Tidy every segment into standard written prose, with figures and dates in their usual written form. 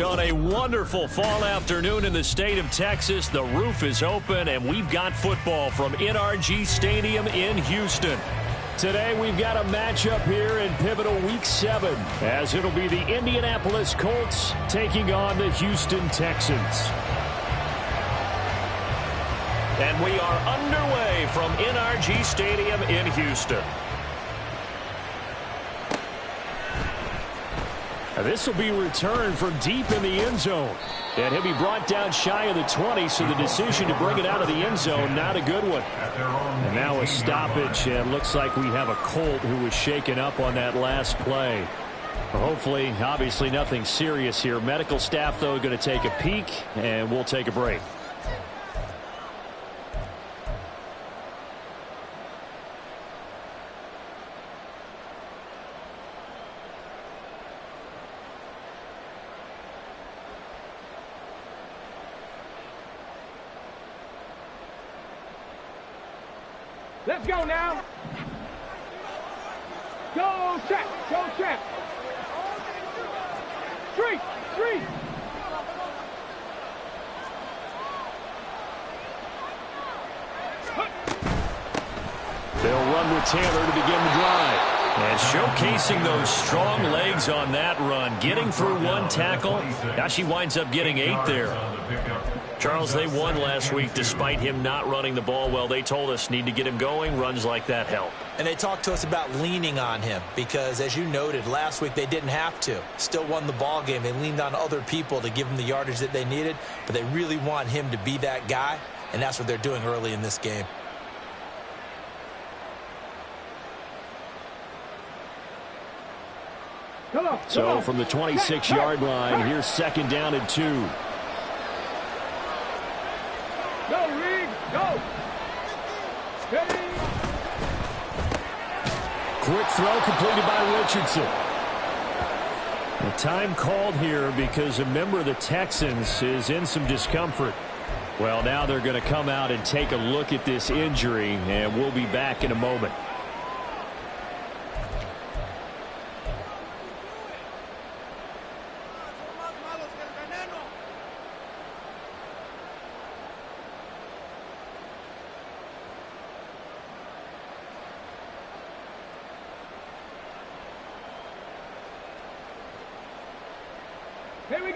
On a wonderful fall afternoon in the state of Texas, the roof is open, and we've got football from NRG Stadium in Houston. Today, we've got a matchup here in pivotal Week 7, as it'll be the Indianapolis Colts taking on the Houston Texans. And we are underway from NRG Stadium in Houston. This will be returned from deep in the end zone. And he'll be brought down shy of the 20, so the decision to bring it out of the end zone, not a good one. And now a stoppage, and looks like we have a Colt who was shaken up on that last play. Hopefully, obviously nothing serious here. Medical staff, though, going to take a peek, and we'll take a break. Let's go now. Go check. Go check. Street. Street. They'll run with Taylor to begin the drive. And showcasing those strong legs on that run. Getting through one tackle. Now she winds up getting 8 there. Charles, they won last week despite him not running the ball well. They told us need to get him going. Runs like that help. And they talked to us about leaning on him because, as you noted, last week they didn't have to. Still won the ball game. They leaned on other people to give them the yardage that they needed, but they really want him to be that guy, and that's what they're doing early in this game. So from the 26-yard line, here's 2nd down and 2. Go, Reed, go. Quick throw completed by Richardson. The time called here because a member of the Texans is in some discomfort. Well, now they're going to come out and take a look at this injury, and we'll be back in a moment.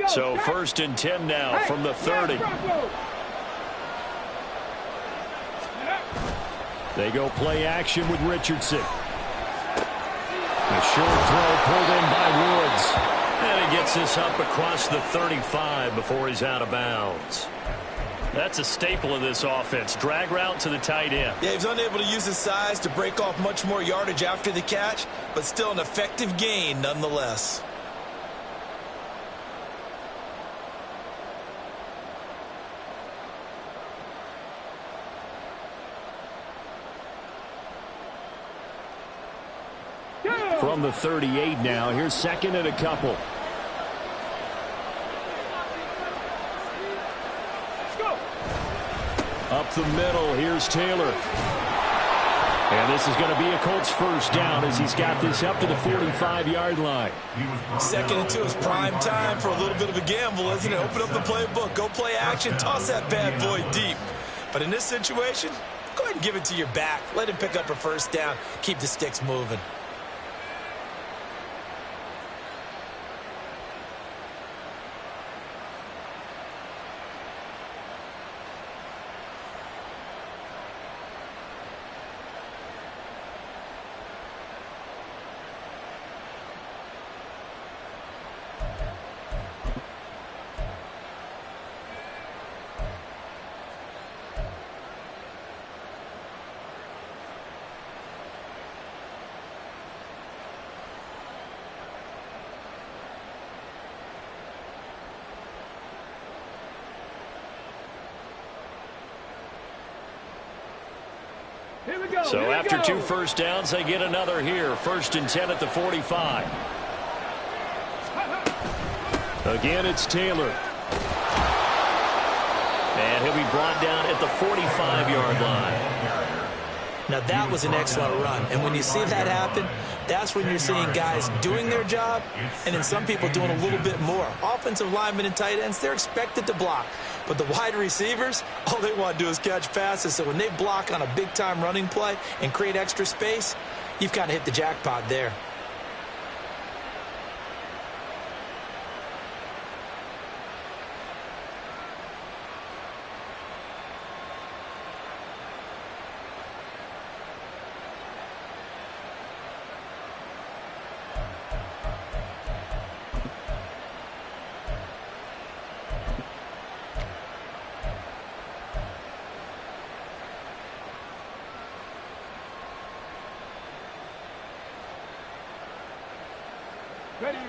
So 1st and 10 now from the 30. They go play action with Richardson. A short throw pulled in by Woods. And he gets this up across the 35 before he's out of bounds. That's a staple of this offense. Drag route to the tight end. Yeah, he's unable to use his size to break off much more yardage after the catch, but still an effective gain nonetheless. From the 38 now, here's 2nd and a couple. Up the middle, here's Taylor. And this is going to be a Colts 1st down as he's got this up to the 45-yard line. 2nd and 2 is prime time for a little bit of a gamble, isn't it? Open up the playbook, go play action, toss that bad boy deep. But in this situation, go ahead and give it to your back. Let him pick up a 1st down, keep the sticks moving. So after 2 first downs, they get another here. 1st and 10 at the 45. Again, it's Taylor. And he'll be brought down at the 45-yard line. Now, that was an excellent run. And when you see that happen, that's when you're seeing guys doing their job and then some people doing a little bit more. Offensive linemen and tight ends, they're expected to block. But the wide receivers, all they want to do is catch passes. So when they block on a big-time running play and create extra space, you've kind of hit the jackpot there.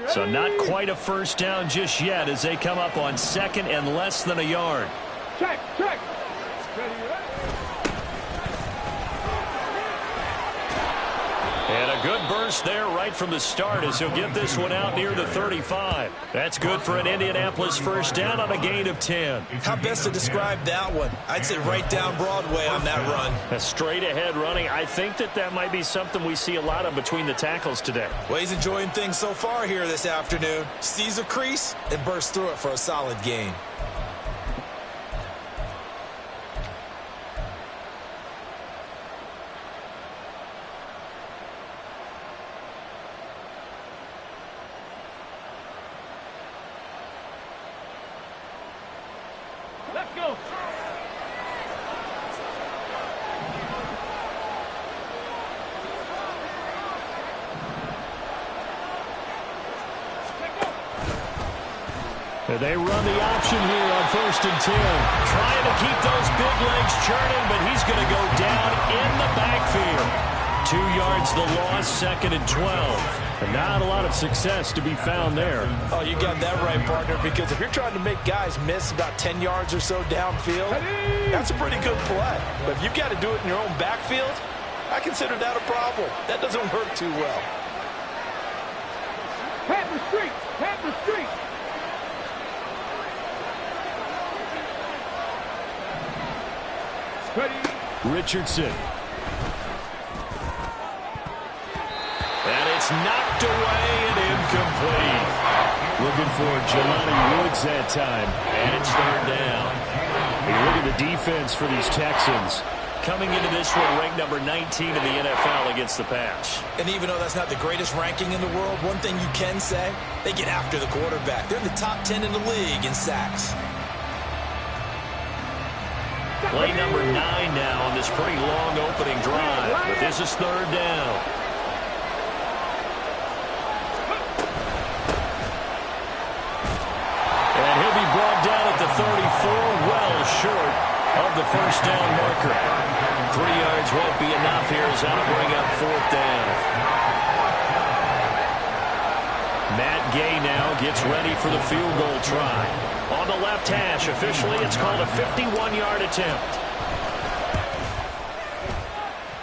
So not quite a first down just yet as they come up on 2nd and less than a yard. Check. And a good burst there right from the start as he'll get this one out near the 35. That's good for an Indianapolis first down on a gain of 10. How best to describe that one? I'd say right down Broadway on that run. A straight ahead running. I think that might be something we see a lot of between the tackles today. Well, he's enjoying things so far here this afternoon. Sees a crease and bursts through it for a solid gain. Let's go. They run the option here on 1st and 10. Trying to keep those big legs churning, but he's going to go down in the backfield. 2 yards the loss, 2nd and 12. And not a lot of success to be found there. Oh, you got that right, partner, because if you're trying to make guys miss about 10 yards or so downfield, that's a pretty good play. But if you've got to do it in your own backfield, I consider that a problem. That doesn't work too well. Pat the street. Richardson. And it's knocked away and incomplete. Looking for Jelani Woods that time. And it's 3rd down. You look at the defense for these Texans. Coming into this one, ranked number 19 in the NFL against the pass. And even though that's not the greatest ranking in the world, one thing you can say, they get after the quarterback. They're in the top 10 in the league in sacks. Play number 9 now on this pretty long opening drive. But this is 3rd down. And he'll be brought down at the 34, well short of the first down marker. 3 yards won't be enough here as that'll bring up 4th down. Matt Gay now gets ready for the field goal try. On the left hash, officially it's called a 51-yard attempt.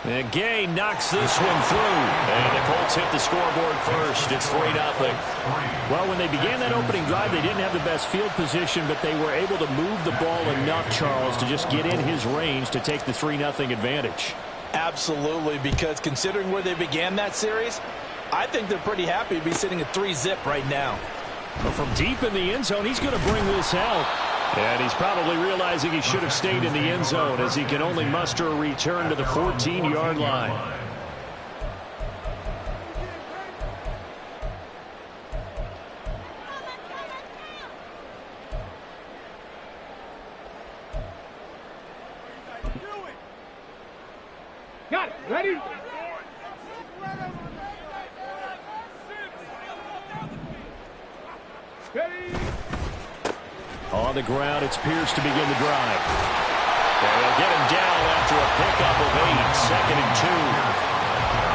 And Gay knocks this one through. And the Colts hit the scoreboard first. It's 3-0. Well, when they began that opening drive, they didn't have the best field position, but they were able to move the ball enough, Charles, to just get in his range to take the 3-0 advantage. Absolutely, because considering where they began that series, I think they're pretty happy to be sitting at 3-zip right now. But from deep in the end zone, he's going to bring this out. And he's probably realizing he should have stayed in the end zone as he can only muster a return to the 14-yard line. Got it. Ready? On the ground, it's Pierce to begin the drive. And they'll get him down after a pickup of 8, 2nd and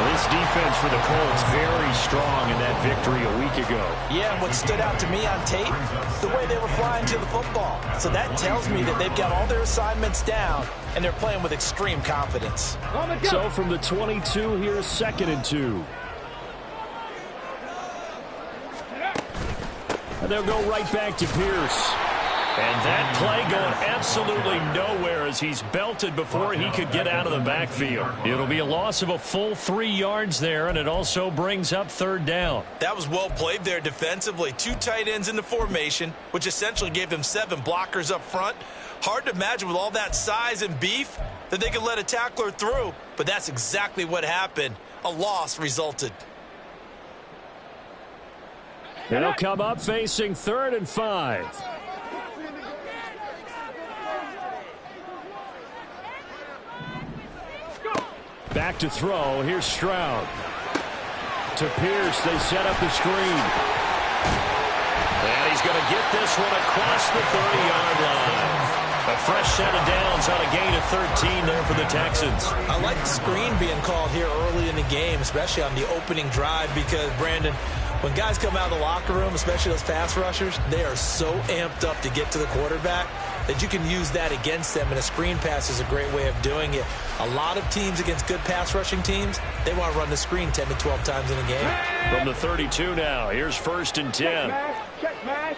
2. This defense for the Colts very strong in that victory a week ago. Yeah, and what stood out to me on tape, the way they were flying to the football. So that tells me that they've got all their assignments down, and they're playing with extreme confidence. So from the 22, here's 2nd and 2. And they'll go right back to Pierce. And that play going absolutely nowhere as he's belted before he could get out of the backfield. It'll be a loss of a full 3 yards there, and it also brings up 3rd down. That was well played there defensively. 2 tight ends in the formation, which essentially gave them 7 blockers up front. Hard to imagine with all that size and beef that they could let a tackler through, but that's exactly what happened. A loss resulted. They'll come up facing 3rd and 5. Back to throw. Here's Stroud. To Pierce. They set up the screen. And he's going to get this one across the 30-yard line. A fresh set of downs on a gain of 13 there for the Texans. I like the screen being called here early in the game, especially on the opening drive, because, Brandon, when guys come out of the locker room, especially those pass rushers, they are so amped up to get to the quarterback that you can use that against them, and a screen pass is a great way of doing it. A lot of teams against good pass rushing teams, they want to run the screen 10 to 12 times in a game. From the 32 now, here's 1st and 10. Check match.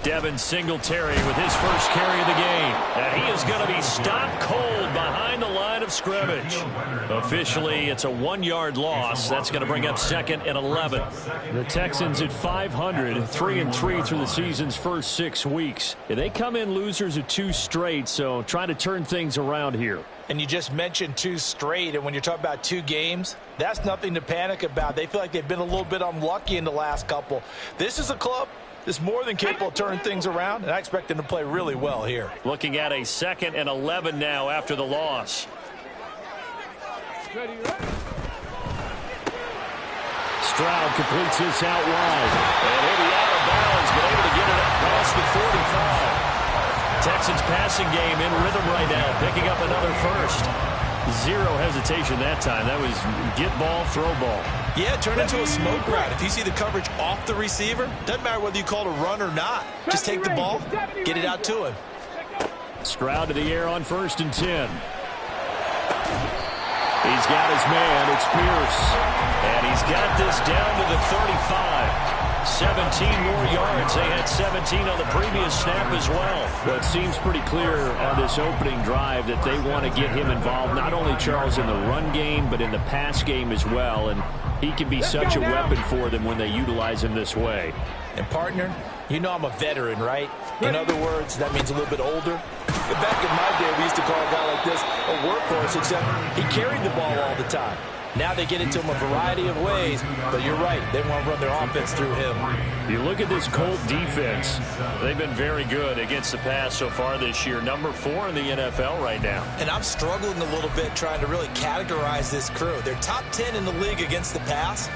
Devin Singletary with his first carry of the game. And he is going to be stopped cold behind the line of scrimmage. Officially, it's a 1-yard loss. That's going to bring up 2nd and 11. The Texans at 500, 3-3 through the season's first 6 weeks. They come in losers of 2 straight, so trying to turn things around here. And you just mentioned 2 straight, and when you're talking about 2 games, that's nothing to panic about. They feel like they've been a little bit unlucky in the last couple. This is a club that's more than capable of turning things around, and I expect them to play really well here. Looking at a 2nd and 11 now after the loss. Stroud completes this out wide. And he'll be out of bounds, but able to get it up past the 45. Texans passing game in rhythm right now, picking up another first. 0 hesitation that time. That was get ball, throw ball. Yeah, turn into a smoke route. If you see the coverage off the receiver, doesn't matter whether you call it a run or not. Just take the ball, get it out to him. Stroud to the air on 1st and 10. He's got his man. It's Pierce. And he's got this down to the 35. 17 more yards. They had 17 on the previous snap as well. Well, it seems pretty clear on this opening drive that they want to get him involved, not only, Charles, in the run game, but in the pass game as well. And he can be such a weapon for them when they utilize him this way. And, partner, you know I'm a veteran, right? In other words, that means a little bit older. Back in my day, we used to call a guy like this a workhorse, except he carried the ball all the time. Now they get it to him a variety of ways, but you're right. They want to run their offense through him. You look at this Colt defense. They've been very good against the pass so far this year. Number 4 in the NFL right now. And I'm struggling a little bit trying to really categorize this crew. They're top 10 in the league against the pass,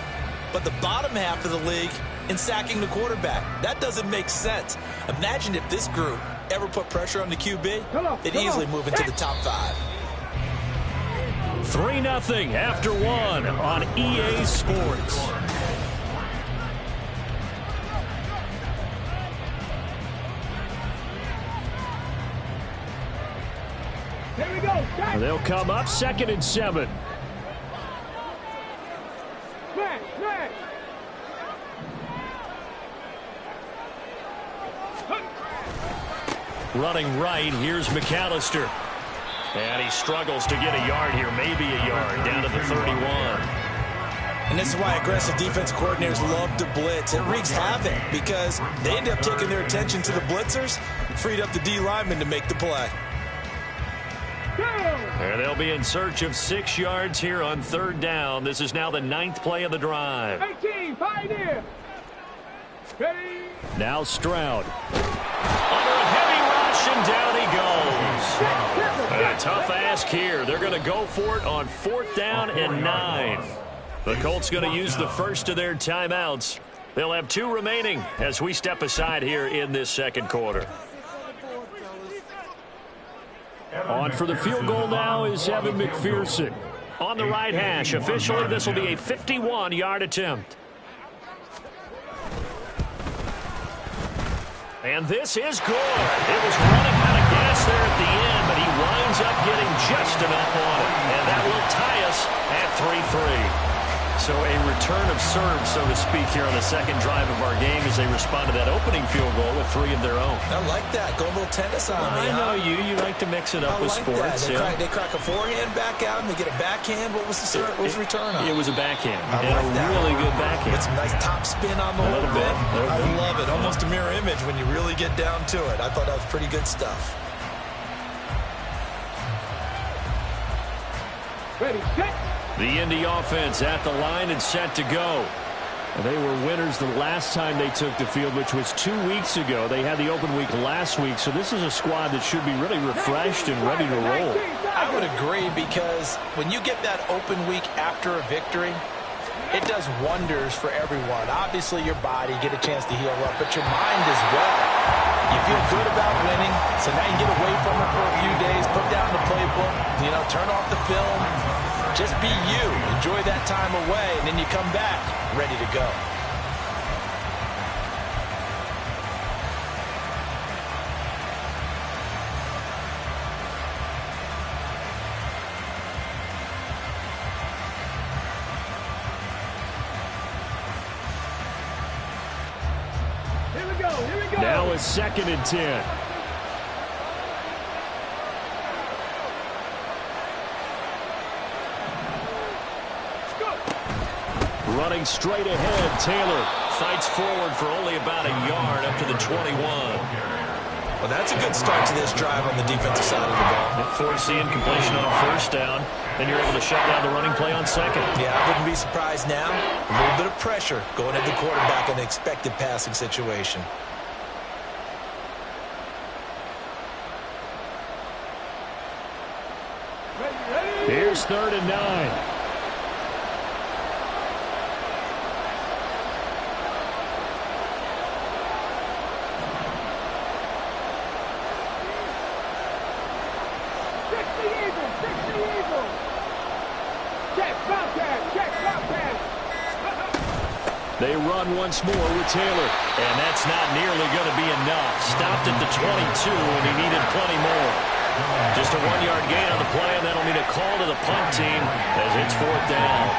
but the bottom half of the league in sacking the quarterback. That doesn't make sense. Imagine if this group ever put pressure on the QB, they'd easily move into the top 5. 3-0 after 1 on EA Sports. Here we go. They'll come up 2nd and 7. Smash, smash. Running right, here's McAllister. And he struggles to get a yard here, maybe a yard, down to the 31. And this is why aggressive defense coordinators love to blitz. It wreaks havoc because they end up taking their attention to the blitzers, freed up the D lineman to make the play. And they'll be in search of 6 yards here on 3rd down. This is now the 9th play of the drive. 18, pioneer. Ready. Now Stroud. Under a heavy rush, and down he goes. A tough ask here. They're going to go for it on 4th down and 9. The Colts going to use the first of their timeouts. They'll have 2 remaining as we step aside here in this 2nd quarter. On for the field goal now is Evan McPherson. On the right hash, officially this will be a 51-yard attempt. And this is good. It was running out of gas there at the end, but he winds up getting just enough on it. And that will tie us at 3-3. So a return of serve, so to speak, here on the second drive of our game as they respond to that opening field goal with 3 of their own. I like that. Go a little tennis on me. I know you. You like to mix it up with sports. They crack a forehand back out and they get a backhand. What was the return on? It was a backhand. I like that. Really good backhand. With some nice top spin on the whole bit. I love it. Almost a mirror image when you really get down to it. I thought that was pretty good stuff. Ready, set. The Indy offense at the line and set to go. They were winners the last time they took the field, which was 2 weeks ago. They had the open week last week, so this is a squad that should be really refreshed and ready to roll. I would agree, because when you get that open week after a victory, it does wonders for everyone. Obviously, your body, get a chance to heal up, but your mind as well. You feel good about winning, so now you get away from it for a few days, put down the playbook, turn off the film. Just be you. Enjoy that time away, and then you come back ready to go. Here we go. Now a 2nd and 10. Running straight ahead, Taylor fights forward for only about a yard up to the 21. Well, that's a good start to this drive on the defensive side of the ball. Forcing completion on first down, then you're able to shut down the running play on second. Yeah, I wouldn't be surprised now. A little bit of pressure going at the quarterback in an expected passing situation. Here's 3rd and 9. They run once more with Taylor. And that's not nearly going to be enough. Stopped at the 22, and he needed plenty more. Just a 1-yard gain on the play, and that'll mean a call to the punt team as it's 4th down.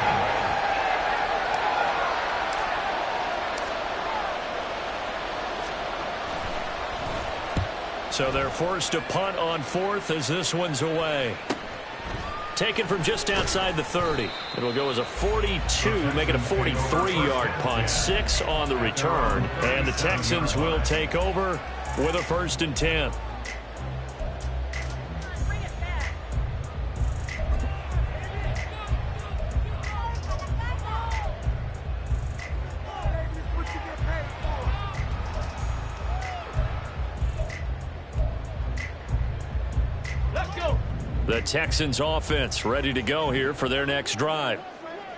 So they're forced to punt on 4th as this one's away. Taken from just outside the 30. It'll go as a 42, make it a 43-yard punt. 6 on the return. And the Texans will take over with a 1st and 10. The Texans offense ready to go here for their next drive.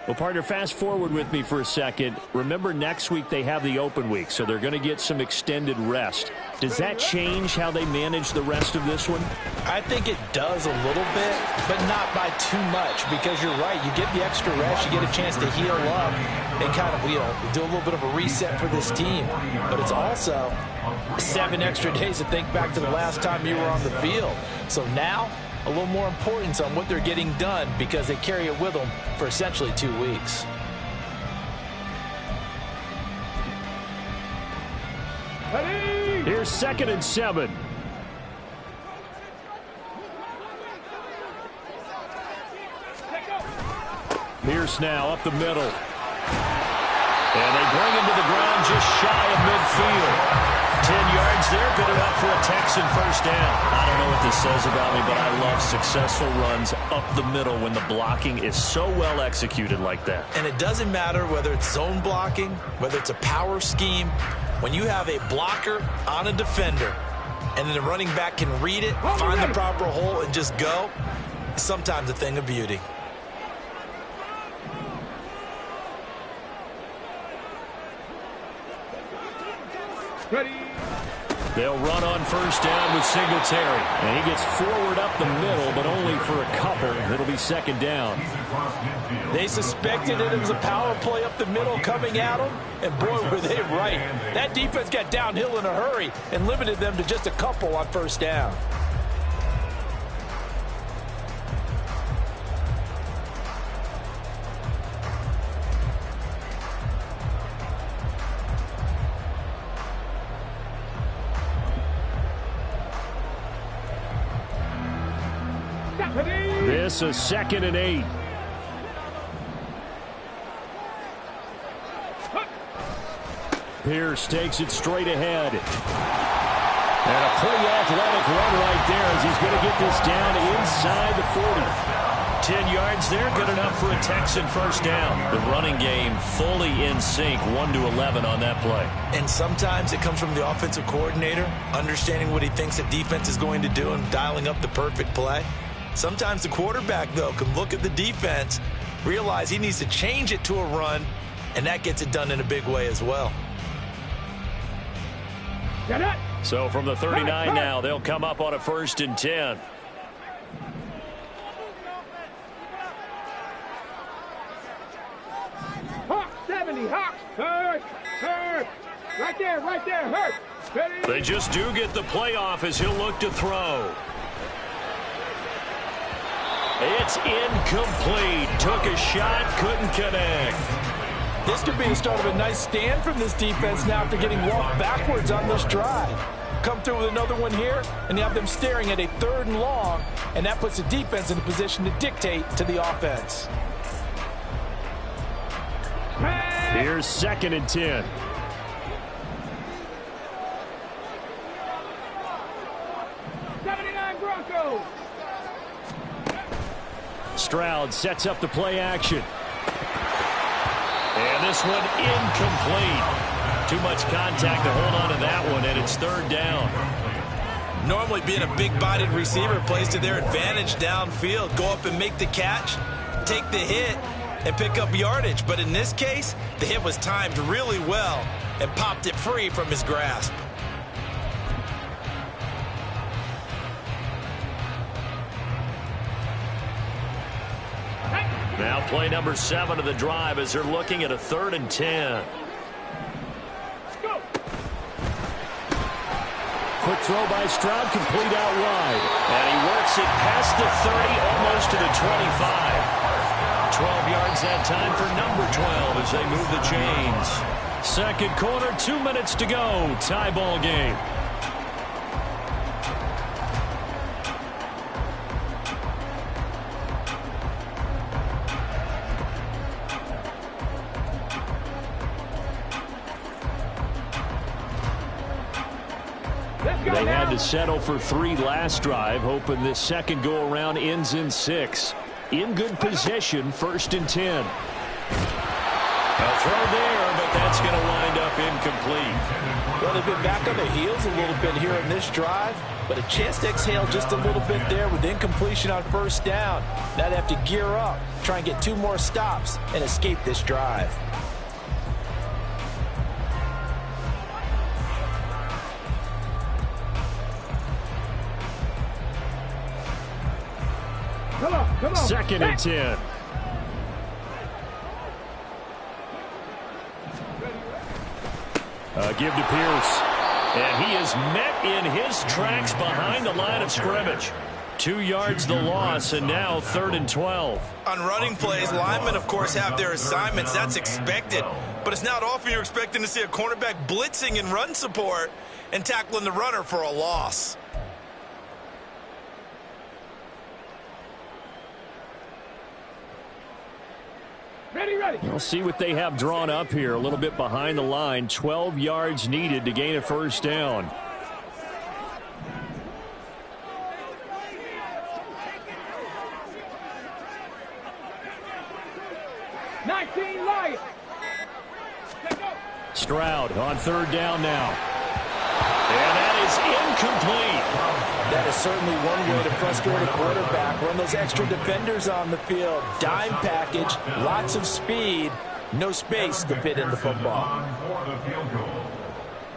Well, partner, fast forward with me for a second. Remember, next week they have the open week, so they're going to get some extended rest. Does that change how they manage the rest of this one? I think it does a little bit, but not by too much, because you're right. You get the extra rest, you get a chance to heal up and kind of, do a little bit of a reset for this team. But it's also 7 extra days to think back to the last time you were on the field. So now, a little more importance on what they're getting done, because they carry it with them for essentially 2 weeks. Here's 2nd and 7. Pierce now up the middle. And they bring him to the ground just shy of midfield. 10 yards there, good enough for a Texan 1st down. I don't know what this says about me, but I love successful runs up the middle when the blocking is so well executed like that. And it doesn't matter whether it's zone blocking, whether it's a power scheme. When you have a blocker on a defender and then the running back can read it, find the proper hole, and just go, it's sometimes a thing of beauty. Ready. They'll run on first down with Singletary. And he gets forward up the middle, but only for a couple. It'll be second down. They suspected it was a power play up the middle coming at them, and boy, were they right. That defense got downhill in a hurry and limited them to just a couple on first down. This is 2nd and 8. Pierce takes it straight ahead. And a pretty athletic run right there as he's going to get this down inside the 40. 10 yards there, good enough for a Texan first down. The running game fully in sync, 1-11 on that play. And sometimes it comes from the offensive coordinator, understanding what he thinks the defense is going to do and dialing up the perfect play. Sometimes the quarterback, though, can look at the defense, realize he needs to change it to a run, and that gets it done in a big way as well. So from the 39 now, they'll come up on a 1st and 10. Hawk 70, Hawk. Hurt. Right there, hurt. Ready. They just do get the playoff as he'll look to throw. It's incomplete. Took a shot, couldn't connect. This could be the start of a nice stand from this defense now after getting walked backwards on this drive. Come through with another one here, and you have them staring at a 3rd and long, and that puts the defense in a position to dictate to the offense. Here's 2nd and 10. Broncos. Stroud sets up the play action. And this one incomplete. Too much contact to hold on to that one, and it's 3rd down. Normally being a big-bodied receiver plays to their advantage downfield. Go up and make the catch, take the hit, and pick up yardage. But in this case, the hit was timed really well and popped it free from his grasp. Now play number 7 of the drive as they're looking at a 3rd and 10. Quick throw by Stroud, complete out wide. And he works it past the 30, almost to the 25. 12 yards that time for number 12 as they move the chains. 2nd quarter, 2 minutes to go. Tie ball game. They had to settle for 3 last drive, hoping this second go-around ends in 6. In good position, 1st and 10. A throw there, but that's going to wind up incomplete. Well, they've been back on their heels a little bit here in this drive, but a chance to exhale just a little bit there with incompletion on 1st down. Now they have to gear up, try and get 2 more stops, and escape this drive. Come on. 2nd and 10. Give to Pierce. And he is met in his tracks behind the line of scrimmage. 2 yards the loss, and now 3rd and 12. On running plays, linemen, of course, have their assignments. That's expected. But it's not often you're expecting to see a cornerback blitzing in run support and tackling the runner for a loss. Ready. We'll see what they have drawn up here. A little bit behind the line. 12 yards needed to gain a 1st down. Stroud on 3rd down now. And that is incomplete. That is certainly one way to frustrate a quarterback. Run those extra defenders on the field. Dime package, lots of speed, no space to fit in the football.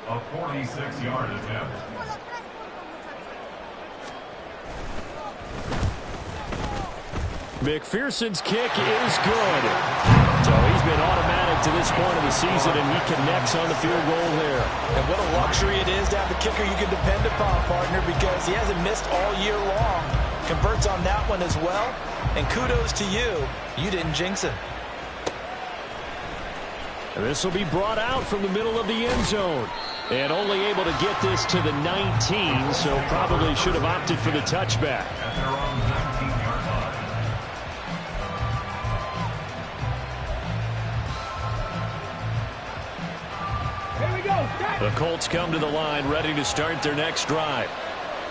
A 46-yard attempt. McPherson's kick is good. So he's been automatic to this point of the season, and he connects on the field goal there. And what a luxury it is to have a kicker you can depend upon, partner, because he hasn't missed all year long. Converts on that one as well. And kudos to you. You didn't jinx him. And this will be brought out from the middle of the end zone. And only able to get this to the 19, so probably should have opted for the touchback. At their own 19-yard line. Here we go. Stop. The Colts come to the line ready to start their next drive.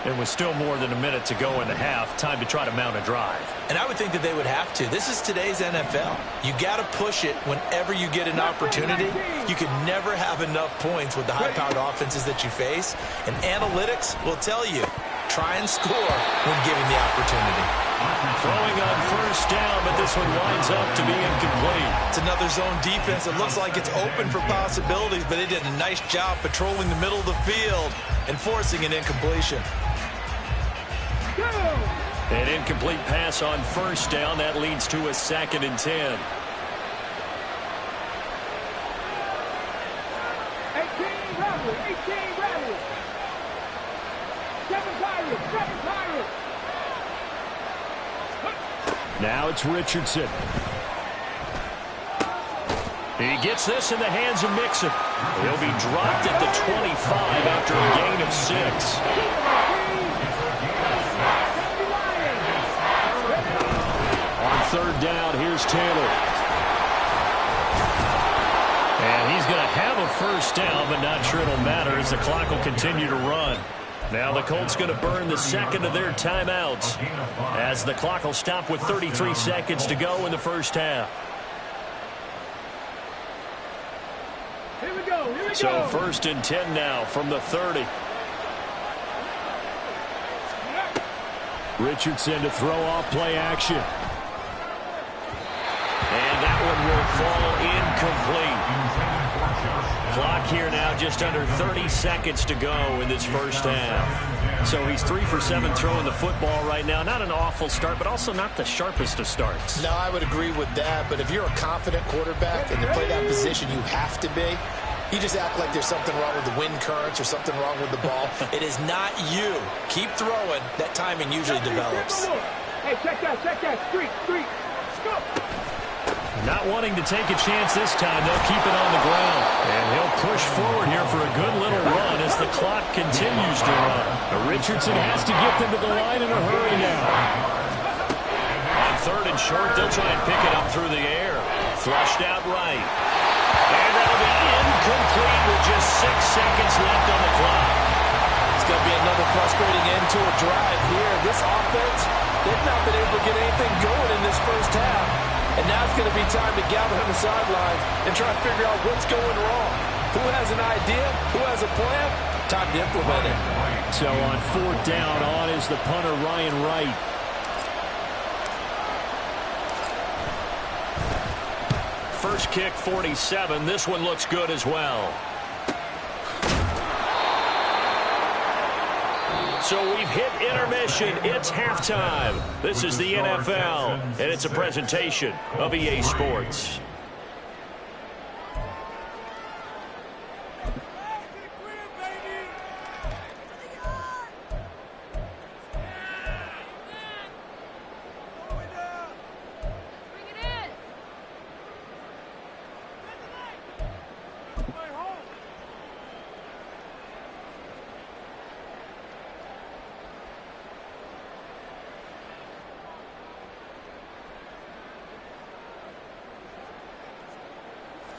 And with still more than a minute to go in the half, time to try to mount a drive. And I would think that they would have to. This is today's NFL. You got to push it whenever you get an opportunity. You can never have enough points with the high-powered offenses that you face. And analytics will tell you, try and score when given the opportunity. Throwing on first down, but this one winds up to be incomplete. It's another zone defense. It looks like it's open for possibilities, but they did a nice job patrolling the middle of the field and forcing an incompletion. An incomplete pass on first down. That leads to a 2nd and 10. 18 Rebels. 18 Rebels. 7 Pirates. 7 Pirates. Now it's Richardson. He gets this in the hands of Mixon. He'll be dropped at the 25 after a gain of 6. On 3rd down, here's Taylor. And he's going to have a first down, but not sure it'll matter as the clock will continue to run. Now the Colts going to burn the 2nd of their timeouts as the clock will stop with 33 seconds to go in the first half. Here we go. Here we So go. 1st and 10 now from the 30. Richardson to throw off play action. And that one will fall incomplete. Clock here now just under 30 seconds to go in this first half. So he's 3 for 7 throwing the football right now. Not an awful start, but also not the sharpest of starts. No, I would agree with that. But if you're a confident quarterback and to play that position, you have to be. You just act like there's something wrong with the wind currents or something wrong with the ball. It is not you. Keep throwing. That timing usually develops. Hey, check that. Street. Go. Not wanting to take a chance this time. They'll keep it on the ground. And he'll push forward here for a good little run as the clock continues to run. Richardson has to get them to the line in a hurry now. On 3rd and short, they'll try and pick it up through the air. Flushed out right. And that'll be incomplete with just 6 seconds left on the clock. It's going to be another frustrating end to a drive here. This offense, they've not been able to get anything going in this first half. And now it's going to be time to gather on the sidelines and try to figure out what's going wrong. Who has an idea? Who has a plan? Time to implement it. So on 4th down, on is the punter, Ryan Wright. First kick, 47. This one looks good as well. So we've hit intermission. It's halftime. This is the NFL, and it's a presentation of EA Sports.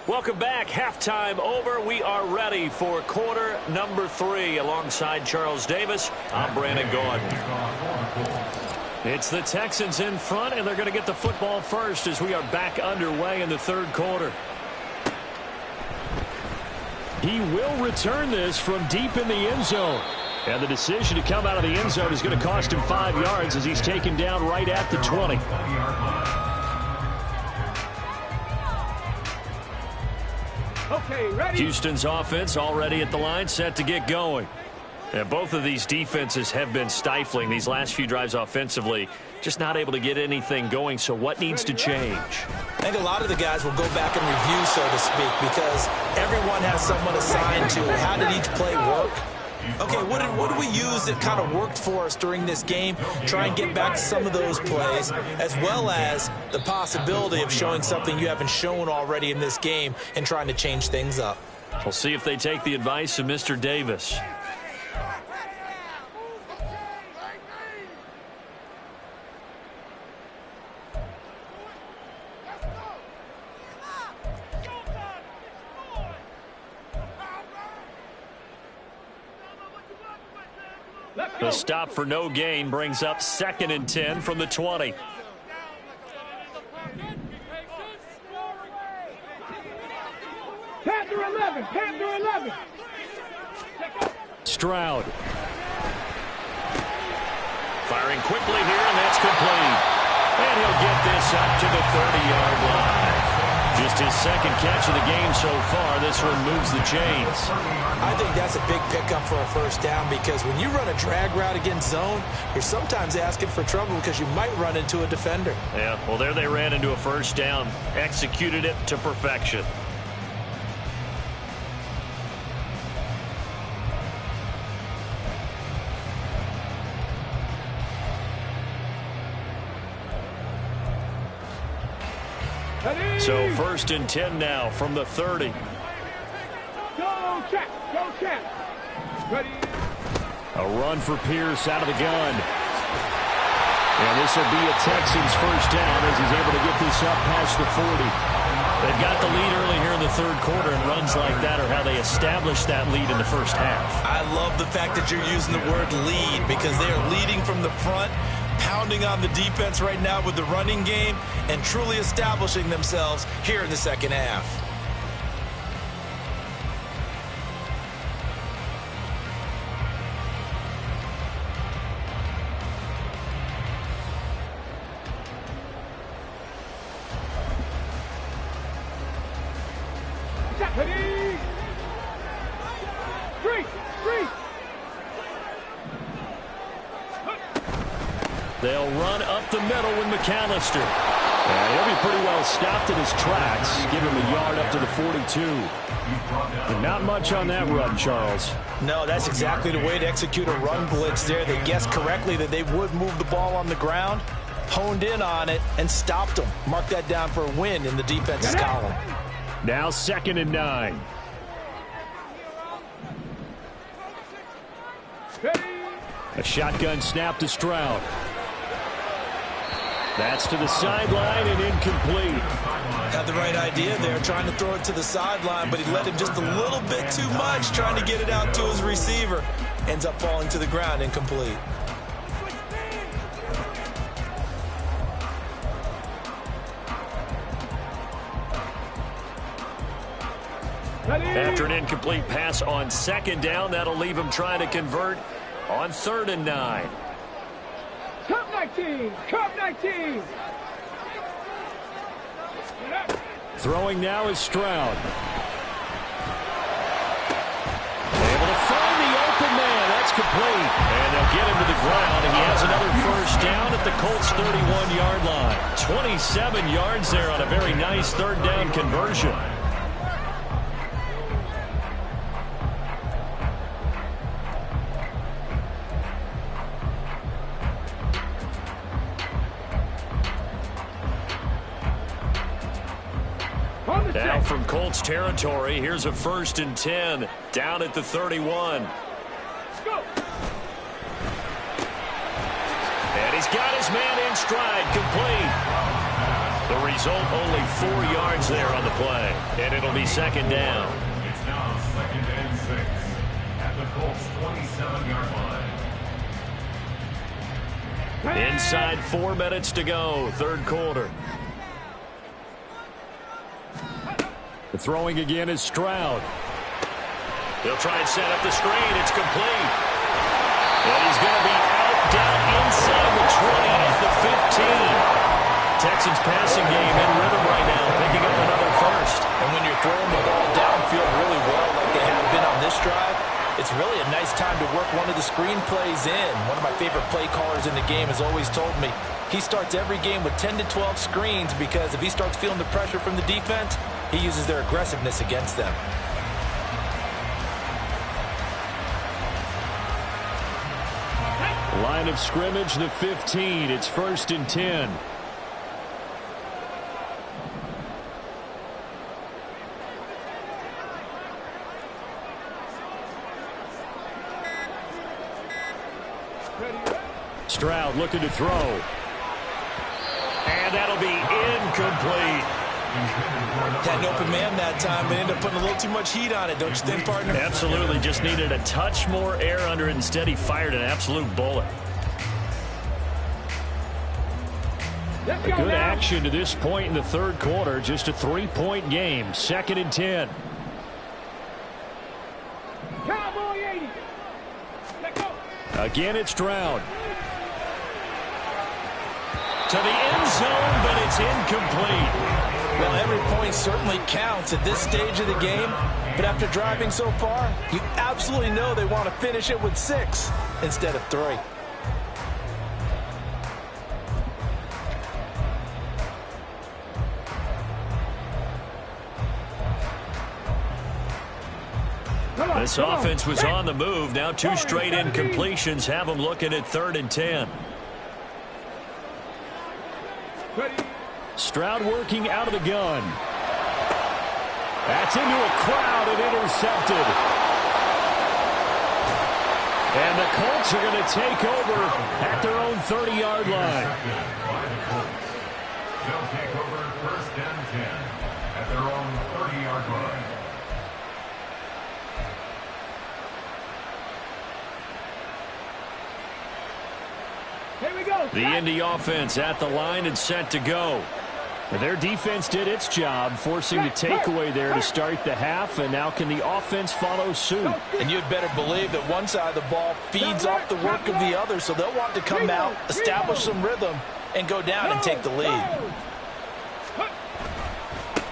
Welcome back. Halftime over. We are ready for quarter number 3. Alongside Charles Davis, I'm Brandon Gordon. It's the Texans in front, and they're going to get the football first as we are back underway in the 3rd quarter. He will return this from deep in the end zone. And the decision to come out of the end zone is going to cost him 5 yards as he's taken down right at the 20. Okay, ready? Houston's offense already at the line, set to get going. And both of these defenses have been stifling these last few drives offensively. Just not able to get anything going, so what needs to change? I think a lot of the guys will go back and review, so to speak, because everyone has someone assigned to how did each play work. Okay, what did we use that kind of worked for us during this game? Try and get back to some of those plays, as well as the possibility of showing something you haven't shown already in this game and trying to change things up. We'll see if they take the advice of Mr. Davis. The stop for no gain brings up 2nd and 10 from the 20. Panther 11, Panther 11. Stroud. Firing quickly here, and that's complete. And he'll get this up to the 30-yard line. Just his 2nd catch of the game so far. This one moves the chains. I think that's a big pickup for a first down, because when you run a drag route against zone, you're sometimes asking for trouble because you might run into a defender. Yeah, well, there they ran into a first down. Executed it to perfection. So 1st and 10 now from the 30. Go check, go check. Ready? A run for Pierce out of the gun. And this will be a Texans first down as he's able to get this up past the 40. They've got the lead early here in the 3rd quarter, and runs like that are how they establish that lead in the first half. I love the fact that you're using the word lead, because they are leading from the front, pounding on the defense right now with the running game, and truly establishing themselves here in the 2nd half. Ready? Three. They'll run up the middle with McAllister. And he'll be pretty well stopped in his tracks. Give him a yard up to the 42. And not much on that run, Charles. No, that's exactly the way to execute a run blitz there. They guessed correctly that they would move the ball on the ground, honed in on it, and stopped them. Mark that down for a win in the defense's column. Now 2nd and 9. A shotgun snap to Stroud. That's to the sideline and incomplete. Had the right idea there, trying to throw it to the sideline, but he let him just a little bit too much, trying to get it out to his receiver. Ends up falling to the ground, incomplete. After an incomplete pass on 2nd down, that'll leave him trying to convert on 3rd and 9. Cup 19, Cup 19. Throwing now is Stroud. Able to find the open man. That's complete. And they'll get him to the ground, and he has another first down at the Colts' 31-yard line. 27 yards there on a very nice 3rd down conversion. Now from Colts territory, here's a 1st and 10 down at the 31. Go. And he's got his man in stride, complete. The result, only 4 yards there on the play, and it'll be 2nd down. It's now 2nd and 6 at the Colts' 27-yard line. Inside 4 minutes to go, 3rd quarter. The throwing again is Stroud. He'll try and set up the screen. It's complete. And he's going to be out down inside the 20 at the 15. Texans passing game in rhythm right now, picking up another first. And when you're throwing the ball downfield, time to work one of the screen plays in. One of my favorite play callers in the game has always told me he starts every game with 10 to 12 screens because if he starts feeling the pressure from the defense, he uses their aggressiveness against them. Line of scrimmage, the 15. It's 1st and 10. Stroud looking to throw. And that'll be incomplete. Had an open man that time, but ended up putting a little too much heat on it, don't you think, partner? Absolutely. Just needed a touch more air under it. Instead, he fired an absolute bullet. A good action to this point in the third quarter. Just a 3-point game. 2nd and 10. Cowboy 80. Let go. Again, it's Stroud. To the end zone, but it's incomplete. Well, every point certainly counts at this stage of the game, but after driving so far, you absolutely know they want to finish it with 6 instead of 3. This offense was on the move. Now 2 straight incompletions have them looking at 3rd and 10. Stroud working out of the gun. That's into a crowd and intercepted. And the Colts are going to take over at their own 30-yard line. They'll take over 1st and 10 at their own 30-yard line. Here we go. The Indy offense at the line and set to go. Their defense did its job, forcing the takeaway there to start the half, and now can the offense follow suit? And you'd better believe that one side of the ball feeds off the work of the other, so they'll want to come out, establish some rhythm, and go down and take the lead.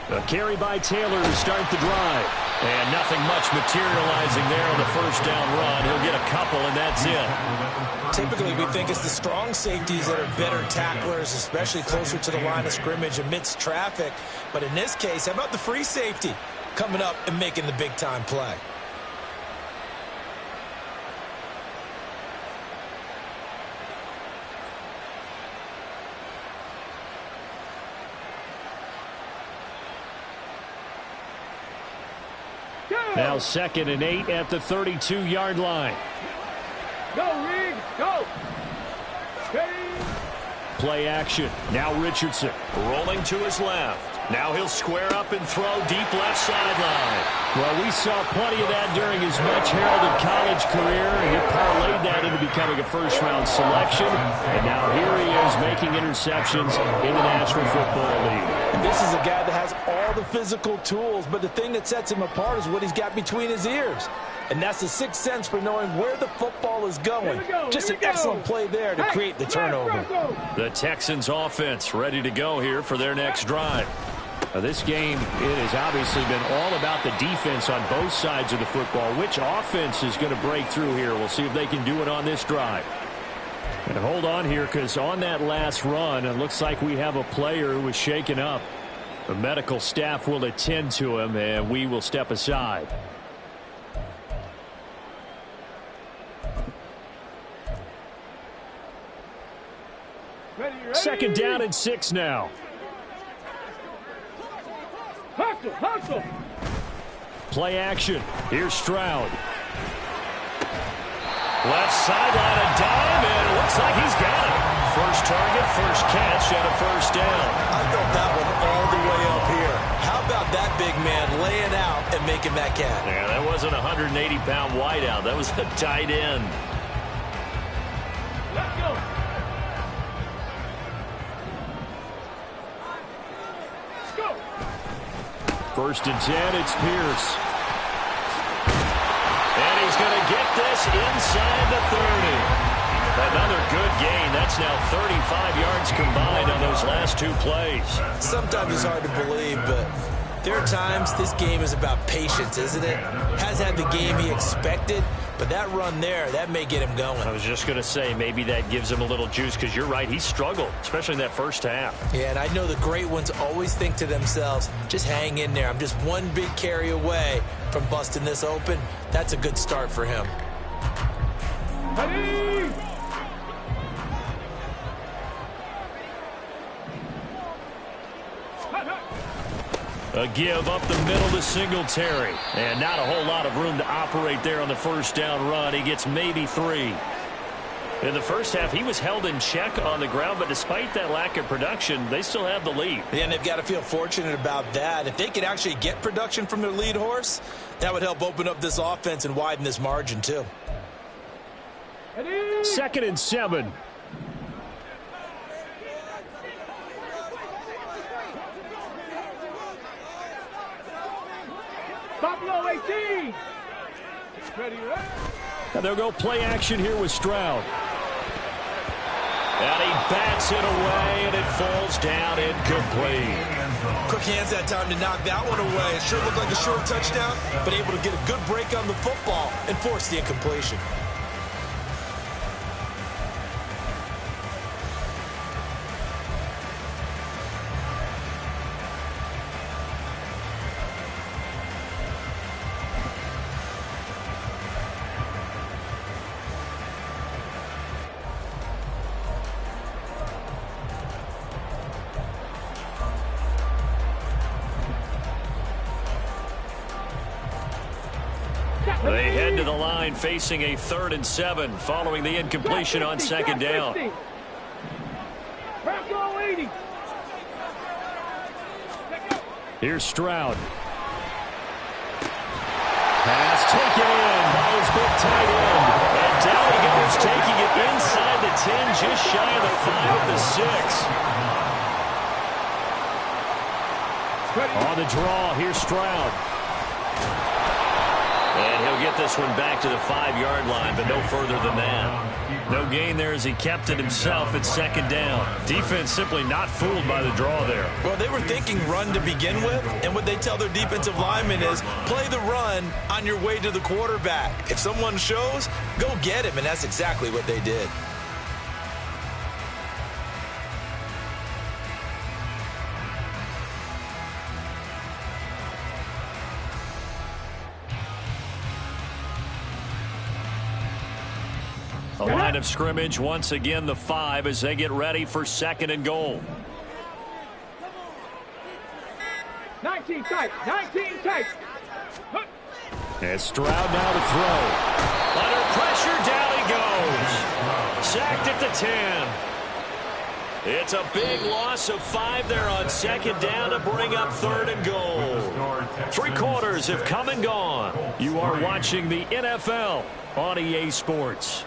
A carry by Taylor to start the drive. And nothing much materializing there on the first down run. He'll get a couple, and that's it. Typically, we think it's the strong safeties that are better tacklers, especially closer to the line of scrimmage amidst traffic. But in this case, how about the free safety coming up and making the big-time play? Now 2nd and 8 at the 32-yard line. Go, Rig. Go. Steady. Play action. Now Richardson rolling to his left. Now he'll square up and throw deep left sideline. Well, we saw plenty of that during his much-heralded college career. He parlayed that into becoming a first-round selection. And now here he is making interceptions in the National Football League. And this is a guy that has all the physical tools, but the thing that sets him apart is what he's got between his ears. And that's the sixth sense for knowing where the football is going. Just an excellent play there to create the turnover. The Texans offense ready to go here for their next drive. This game, it has obviously been all about the defense on both sides of the football. Which offense is going to break through here? We'll see if they can do it on this drive. And hold on here, because on that last run, it looks like we have a player who was shaken up. The medical staff will attend to him, and we will step aside. Ready. 2nd down and 6 now. Hustle, hustle. Play action. Here's Stroud. Left sideline, a dive, and it looks like he's got it. First target, first catch, and a first down. I felt that one all the way up here. How about that big man laying out and making that catch? Yeah, that wasn't a 180-pound wideout. That was a tight end. Let's go. First and 10, it's Pierce. And he's going to get this inside the 30. Another good gain. That's now 35 yards combined on those last two plays. Sometimes it's hard to believe, but There are times this game is about patience, isn't it? Has had the game he expected, but that run there, that may get him going. I was just going to say, maybe that gives him a little juice, because you're right, he struggled, especially in that first half. Yeah, and I know the great ones always think to themselves, just hang in there. I'm just one big carry away from busting this open. That's a good start for him. Ready? A give up the middle to Singletary. And not a whole lot of room to operate there on the first down run. He gets maybe 3. In the first half, he was held in check on the ground, but despite that lack of production, they still have the lead. Yeah, and they've got to feel fortunate about that. If they could actually get production from their lead horse, that would help open up this offense and widen this margin too. Ready? 2nd and 7. Buffalo 18. Ready? And they'll go play action here with Stroud. And he bats it away, and it falls down incomplete. Quick hands that time to knock that one away. It sure looked like a short touchdown, but able to get a good break on the football and force the incompletion. They head to the line facing a 3rd and 7 following the incompletion on 2nd down. Bronco 80. Here's Stroud. Pass taken in by his big tight end. And down he goes, taking it inside the 10, just shy of the 5 at the 6. On the draw, here's Stroud. And he'll get this one back to the 5-yard line, but no further than that. No gain there as he kept it himself at 2nd down. Defense simply not fooled by the draw there. Well, they were thinking run to begin with, and what they tell their defensive linemen is play the run on your way to the quarterback. If someone shows, go get him, and that's exactly what they did. A line of scrimmage, once again the 5 as they get ready for 2nd and goal. 19 tight. 19 tight. And Stroud now to throw. Under pressure, down he goes. Sacked at the 10. It's a big loss of 5 there on 2nd down to bring up 3rd and goal. 3 quarters have come and gone. You are watching the NFL on EA Sports.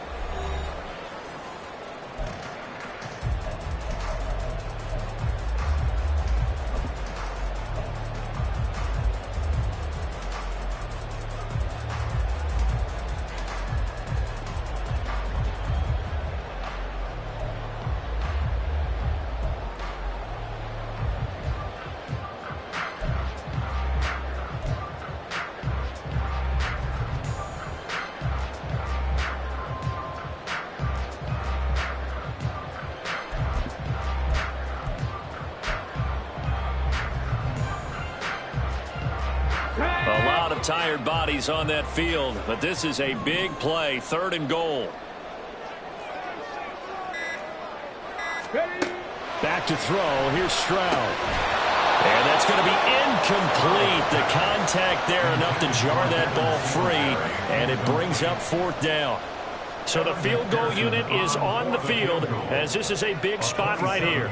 A lot of tired bodies on that field, but this is a big play, 3rd and goal. Back to throw, here's Stroud. And that's going to be incomplete. The contact there enough to jar that ball free, and it brings up 4th down. So the field goal unit is on the field as this is a big spot right here.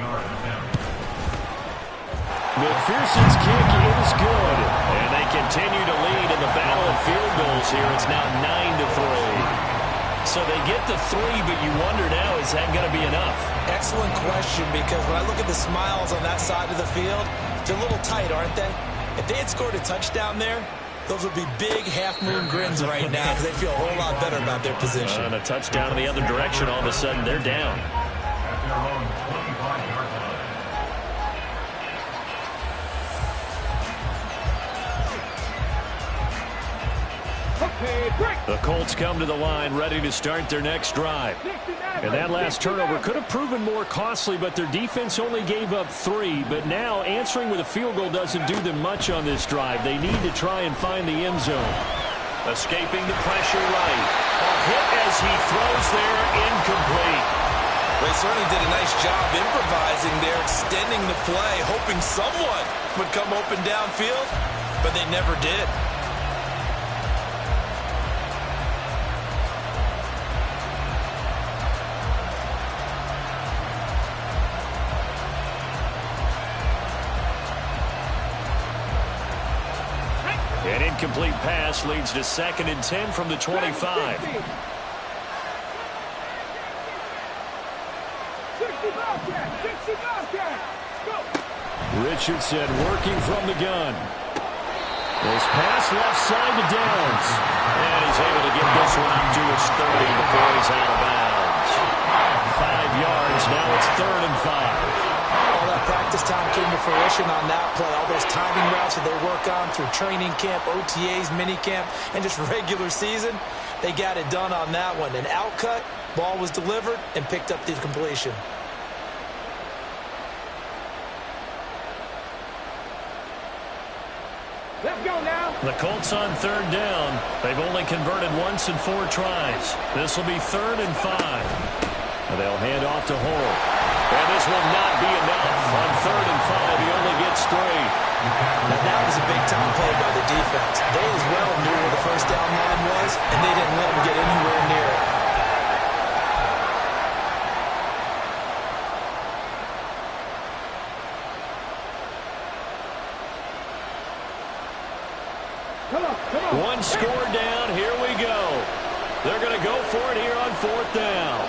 McPherson's kick is good, and they continue to lead in the battle of field goals here. It's now 9-3. So they get the 3, but you wonder now, is that going to be enough? Excellent question, because when I look at the smiles on that side of the field, they're a little tight, aren't they? If they had scored a touchdown there, those would be big half-moon grins right now because they feel a whole lot better about their position. And a touchdown in the other direction, all of a sudden they're down. The Colts come to the line ready to start their next drive. And that last turnover could have proven more costly, but their defense only gave up 3. But now answering with a field goal doesn't do them much on this drive. They need to try and find the end zone. Escaping the pressure right. A hit as he throws there, incomplete. They certainly did a nice job improvising there, extending the play, hoping someone would come open downfield, but they never did. An incomplete pass leads to 2nd and 10 from the 25. Richardson working from the gun. This pass left side to Downs. And he's able to get this one up to his 30 before he's out of bounds. 5 yards. Now it's 3rd and 5. All that practice time came to fruition on that play. All those timing routes that they work on through training camp, OTAs, minicamp, and just regular season, they got it done on that one. An outcut, ball was delivered, and picked up the completion. Let's go now. The Colts on 3rd down. They've only converted once in 4 tries. This will be 3rd and 5. And they'll hand off to Hall. And this will not be enough. On 3rd and 5, he only gets 3. Now that was a big-time play by the defense. They as well knew where the first down line was, and they didn't let them get anywhere near it. Come on. One score down. Here we go. They're going to go for it here on 4th down.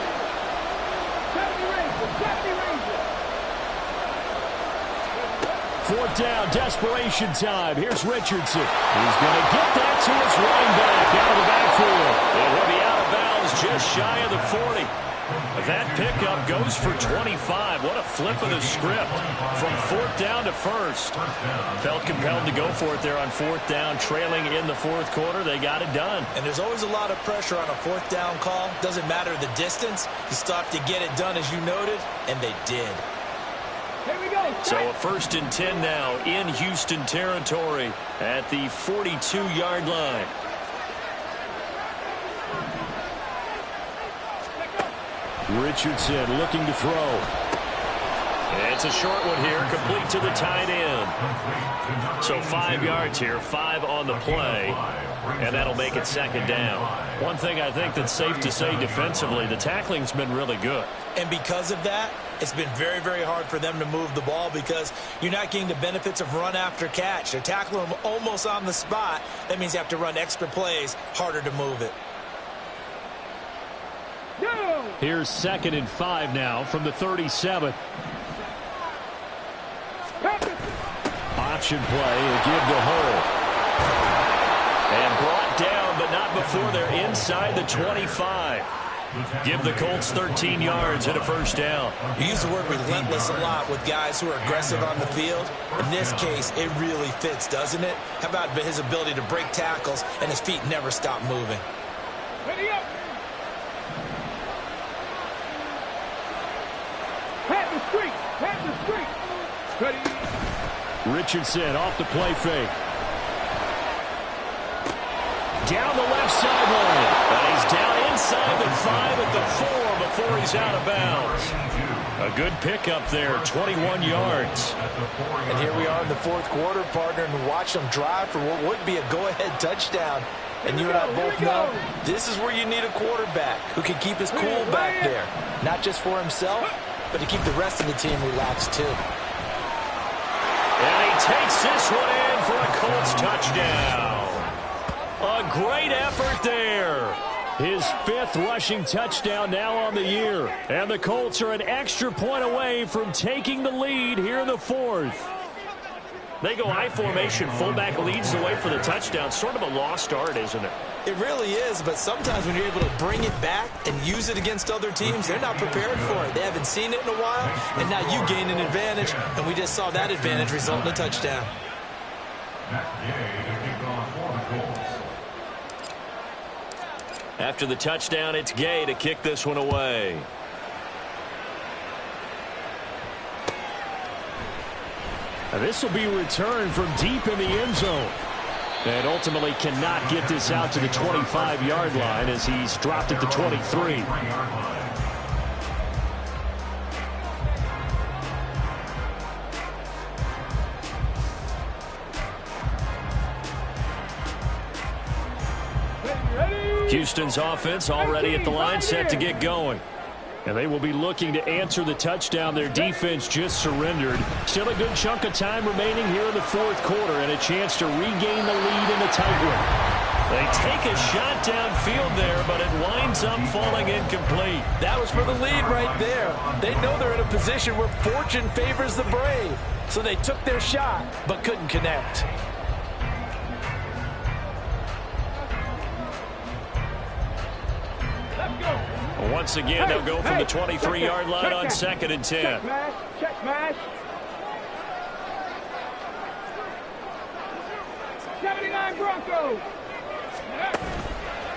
4th down, desperation time. Here's Richardson. He's going to get that to his running back out of the backfield. And he'll be out of bounds just shy of the 40. That pickup goes for 25. What a flip of the script from 4th down to 1st. Felt compelled to go for it there on 4th down, trailing in the 4th quarter. They got it done. And there's always a lot of pressure on a 4th down call. Doesn't matter the distance. You still have to get it done, as you noted, and they did. Here we go. So a 1st and 10 now in Houston territory at the 42-yard line. Richardson looking to throw. It's a short one here, complete to the tight end. So 5 yards here, 5 on the play, and that'll make it 2nd down. One thing I think that's safe to say defensively, the tackling's been really good. And because of that, it's been very, very hard for them to move the ball because you're not getting the benefits of run after catch. They're tackling them almost on the spot. That means you have to run extra plays, harder to move it. Here's 2nd and 5 now from the 37. Option play, a give to Hull. And brought down, but not before they're inside the 25. Give the Colts 13 yards and a 1st down. You use the word relentless a lot with guys who are aggressive on the field. In this case, it really fits, doesn't it? How about his ability to break tackles and his feet never stop moving? Ready up. Pat the street. Ready. Richardson off the play fake. Down the left sideline. And he's down inside the 5 at the 4 before he's out of bounds. A good pickup there, 21 yards. And here we are in the 4th quarter, partner, and watch them drive for what would be a go-ahead touchdown. And you and I both know this is where you need a quarterback who can keep his cool back there. Not just for himself, but to keep the rest of the team relaxed too. And he takes this one in for a Colts touchdown. A great effort there. His 5th rushing touchdown now on the year. And the Colts are an extra point away from taking the lead here in the 4th. They go I formation, fullback leads the way for the touchdown. Sort of a lost art, isn't it? It really is, but sometimes when you're able to bring it back and use it against other teams, they're not prepared for it. They haven't seen it in a while, and now you gain an advantage, and we just saw that advantage result in a touchdown. After the touchdown, it's Gay to kick this one away. This will be returned from deep in the end zone. And ultimately cannot get this out to the 25-yard line as he's dropped at the 23. Houston's offense already at the line, set to get going. And they will be looking to answer the touchdown their defense just surrendered. Still a good chunk of time remaining here in the fourth quarter and a chance to regain the lead in a tight one. They take a shot downfield there, but it winds up falling incomplete. That was for the lead right there. They know they're in a position where fortune favors the brave. So they took their shot, but couldn't connect. Once again, they'll go from the 23-yard line on 2nd and 10. Check mash. Check mash. 79 Broncos.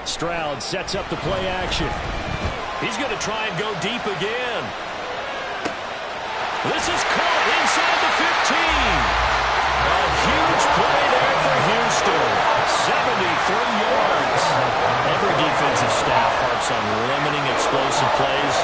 Stroud sets up the play action. He's going to try and go deep again. This is caught inside the 15. A huge play there for Houston. 73 yards. Every defensive staff harps on limiting explosive plays.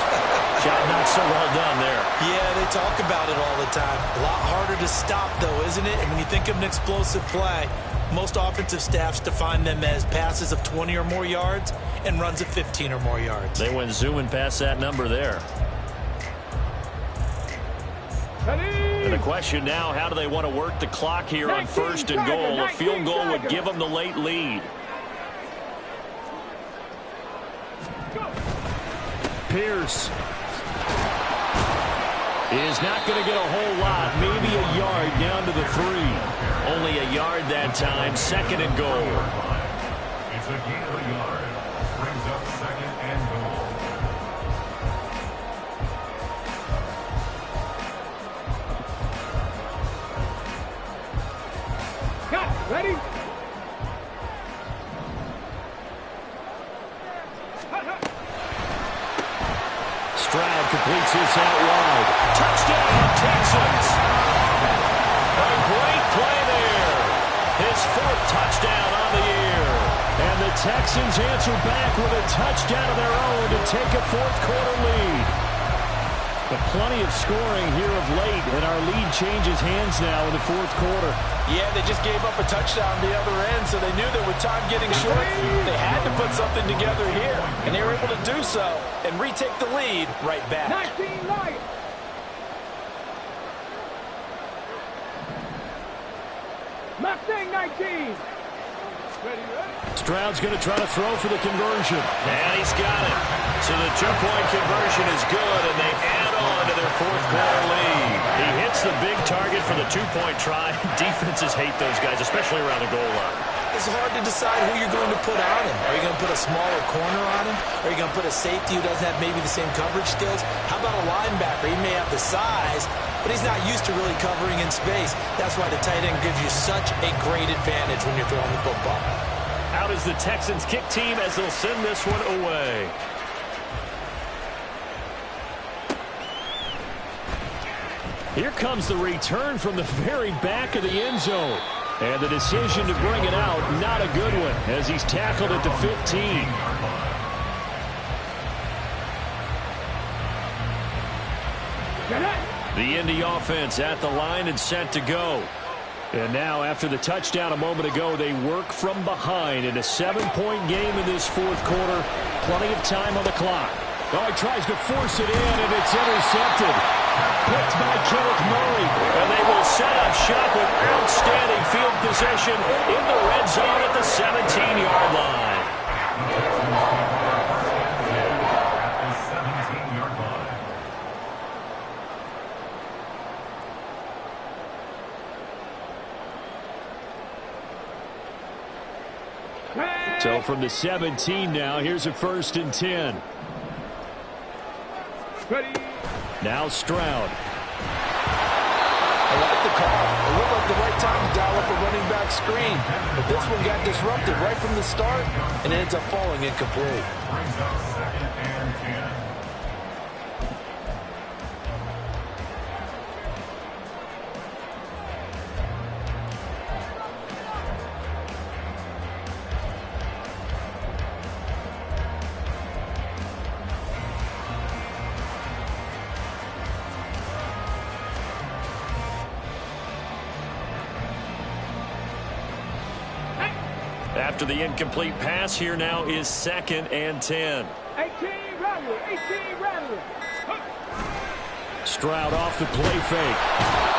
Job not so well done there. Yeah, they talk about it all the time. A lot harder to stop, though, isn't it? And when you think of an explosive play, most offensive staffs define them as passes of 20 or more yards and runs of 15 or more yards. They went zooming past that number there. And the question now, how do they want to work the clock here on 1st and goal? A field goal would give them the late lead. Pierce is not going to get a whole lot, maybe a yard down to the 3. Only a yard that time, 2nd and goal. It's a gain of a yard. Brings up 2nd and goal. Got ready? Stroud completes this out wide. Touchdown, Texans! A great play there. His 4th touchdown on the year. And the Texans answer back with a touchdown of their own to take a 4th quarter lead. But plenty of scoring here of late, and our lead changes hands now in the 4th quarter. Yeah, they just gave up a touchdown the other end, so they knew that with time getting short, they had to put something together here. And they were able to do so and retake the lead right back. 19 Lions. Mustang 19. Ready? Stroud's going to try to throw for the conversion. And he's got it. So the 2-point conversion is good, and they add on to their 4th quarter lead. He hits the big target for the 2-point try. Defenses hate those guys, especially around the goal line. It's hard to decide who you're going to put on him. Are you going to put a smaller corner on him? Are you going to put a safety who doesn't have maybe the same coverage skills? How about a linebacker? He may have the size, but he's not used to really covering in space. That's why the tight end gives you such a great advantage when you're throwing the football. Out is the Texans kick team as they'll send this one away. Here comes the return from the very back of the end zone. And the decision to bring it out, not a good one, as he's tackled at the 15. The Indy offense at the line and set to go. And now, after the touchdown a moment ago, they work from behind in a 7-point game in this 4th quarter. Plenty of time on the clock. Oh, he tries to force it in, and it's intercepted. Picked by Kenneth Murray. And they will set up shop with outstanding field position in the red zone at the 17-yard line. So from the 17 now, here's a 1st and 10. Ready? Now Stroud. I like the call. It looked like the right time to dial up a running back screen. But this one got disrupted right from the start, and it ends up falling incomplete. Brings up 2nd and 10. After the incomplete pass, here now is 2nd and 10. 18 Rattler, 18 Rattler. Stroud off the play fake.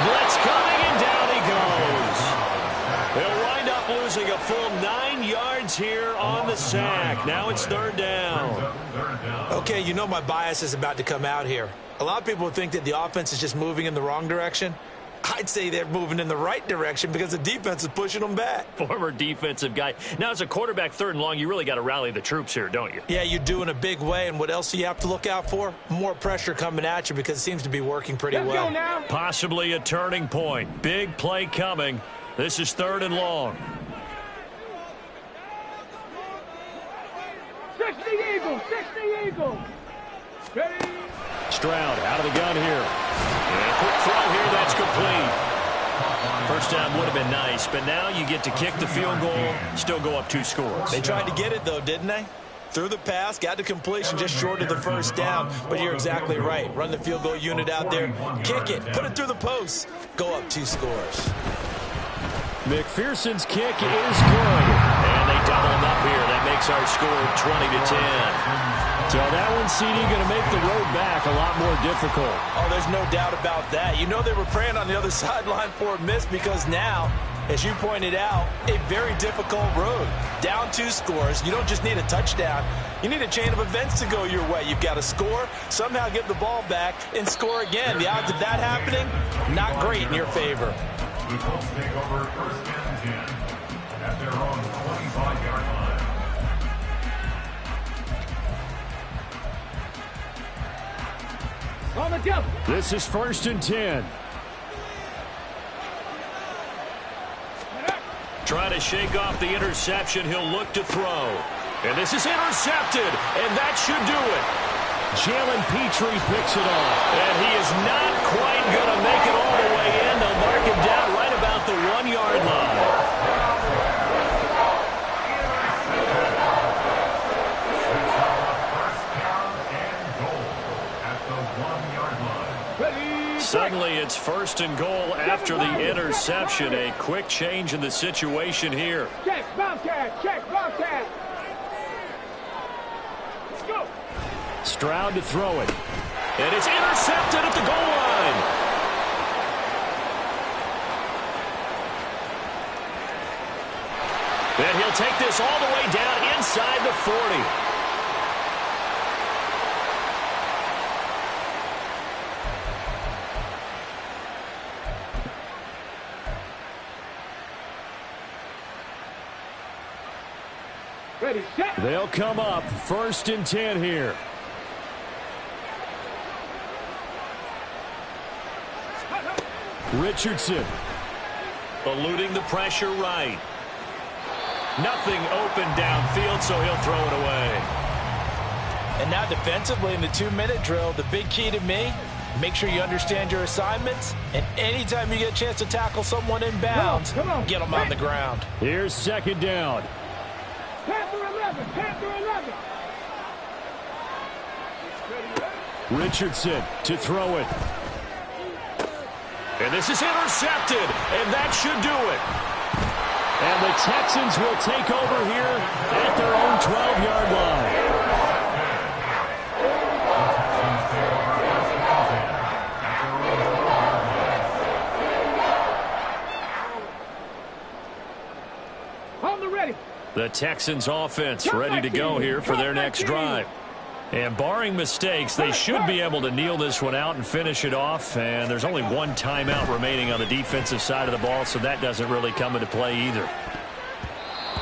Blitz coming, and down he goes. They'll wind up losing a full 9 yards here on the sack. Now it's 3rd down. Okay, you know my bias is about to come out here. A lot of people think that the offense is just moving in the wrong direction. I'd say they're moving in the right direction because the defense is pushing them back. Former defensive guy. Now, as a quarterback 3rd and long, you really got to rally the troops here, don't you? Yeah, you do in a big way. And what else do you have to look out for? More pressure coming at you because it seems to be working pretty Let's well. go now. Possibly a turning point. Big play coming. This is 3rd and long. 60 Eagles, 60 Eagles. Ready? Stroud out of the gun here. And quick throw here, that's complete. First down would have been nice, but now you get to kick the field goal, still go up 2 scores. They tried to get it, though, didn't they? Threw the pass, got the completion just short of the first down. But you're exactly right. Run the field goal unit out there, kick it, put it through the posts, go up 2 scores. McPherson's kick is good. And they double him up here. That makes our score 20-10. So that one, CD, going to make the road back a lot more difficult. Oh, there's no doubt about that. You know they were praying on the other sideline for a miss because now, as you pointed out, a very difficult road. Down 2 scores. You don't just need a touchdown. You need a chain of events to go your way. You've got to score, somehow get the ball back, and score again. The odds of that happening, not great in your favor. The Colts take over 1st and 10 at their own 25-yard line. On the jump. This is 1st and 10. Trying to shake off the interception. He'll look to throw. And this is intercepted, and that should do it. Jalen Petrie picks it off. And he is not quite going to make it all the way in. They'll mark him down right about the 1-yard line. Suddenly, it's 1st and goal after the interception. A quick change in the situation here. Check, Bobcat, check, Bobcat. Let's go. Stroud to throw it. And it's intercepted at the goal line. And he'll take this all the way down inside the 40. Ready, set. They'll come up 1st and 10 here. Richardson eluding the pressure right. Nothing open downfield, so he'll throw it away. And now defensively in the 2-minute drill, the big key to me, make sure you understand your assignments, and anytime you get a chance to tackle someone in bounds, get them on the ground. Here's 2nd down. Panther 11, Panther 11. Richardson to throw it. And this is intercepted, and that should do it. And the Texans will take over here at their own 12-yard line. On the ready. The Texans offense ready to go here for their next drive. And barring mistakes, they should be able to kneel this one out and finish it off. And there's only 1 timeout remaining on the defensive side of the ball, so that doesn't really come into play either.